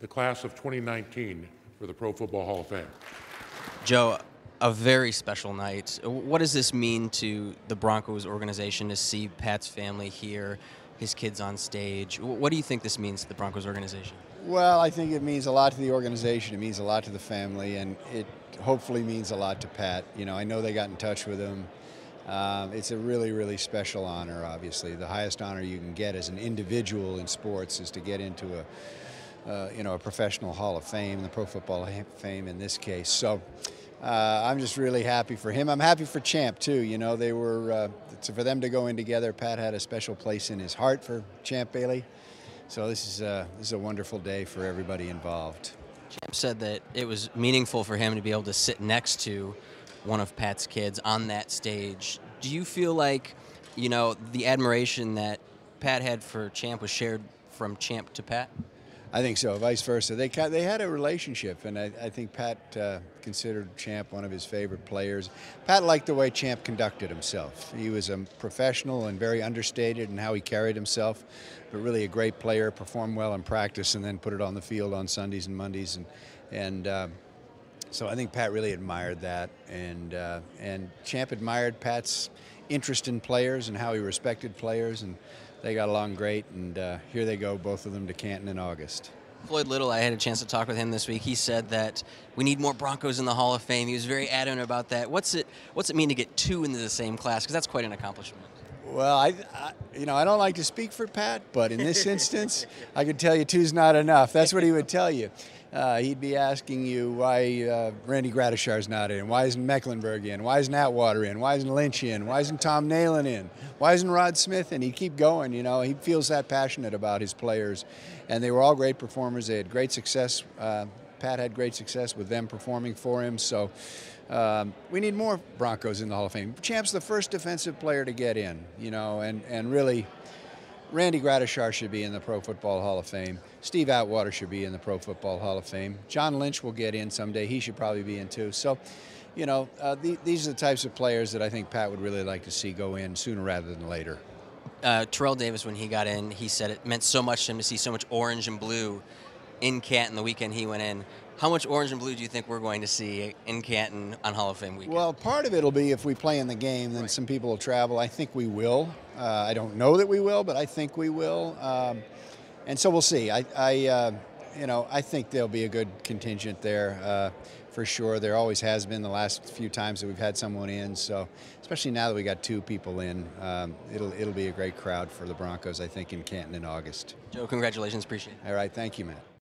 the class of 2019 for the Pro Football Hall of Fame. Joe, a very special night. What does this mean to the Broncos organization to see Pat's family here, his kids on stage? What do you think this means to the Broncos organization? Well, I think it means a lot to the organization. It means a lot to the family, and it hopefully means a lot to Pat. You know, I know they got in touch with him. It's a really, really special honor, obviously. The highest honor you can get as an individual in sports is to get into a professional Hall of Fame, the Pro Football Hall of Fame in this case. So I'm just really happy for him. I'm happy for Champ, too. You know, they were, for them to go in together, Pat had a special place in his heart for Champ Bailey. So this is a wonderful day for everybody involved. Champ said that it was meaningful for him to be able to sit next to one of Pat's kids on that stage. Do you feel like, you know, the admiration that Pat had for Champ was shared from Champ to Pat? I think so, vice versa. They had a relationship, and I think Pat considered Champ one of his favorite players. Pat liked the way Champ conducted himself. He was a professional and very understated in how he carried himself, but really a great player, performed well in practice, and then put it on the field on Sundays and Mondays. So I think Pat really admired that, and Champ admired Pat's interest in players and how he respected players, and they got along great, and here they go, both of them to Canton in August. Floyd Little, I had a chance to talk with him this week. He said that we need more Broncos in the Hall of Fame. He was very adamant about that. What's it mean to get two into the same class? Because that's quite an accomplishment. Well, I don't like to speak for Pat, but in this instance, I could tell you two's not enough. That's what he would tell you. He'd be asking you why Randy Gradishar's not in, why isn't Mecklenburg in, why isn't Atwater in, why isn't Lynch in, why isn't Tom Nalen in, why isn't Rod Smith in? He'd keep going, you know. He feels that passionate about his players, and they were all great performers. They had great success. Pat had great success with them performing for him, so we need more Broncos in the Hall of Fame. Champ's the first defensive player to get in, you know, and really Randy Gradishar should be in the Pro Football Hall of Fame. Steve Atwater should be in the Pro Football Hall of Fame. John Lynch will get in someday. He should probably be in too. So, you know, these are the types of players that I think Pat would really like to see go in sooner rather than later. Terrell Davis, when he got in, he said it meant so much to him to see so much orange and blue in Canton the weekend he went in. How much orange and blue do you think we're going to see in Canton on Hall of Fame weekend? Well, part of it will be if we play in the game, then some people will travel. I think we will. I don't know that we will, but I think we will. And so we'll see. I think there'll be a good contingent there for sure. There always has been the last few times that we've had someone in. So especially now that we got two people in, it'll be a great crowd for the Broncos, I think, in Canton in August. Joe, congratulations. Appreciate it. All right. Thank you, Matt.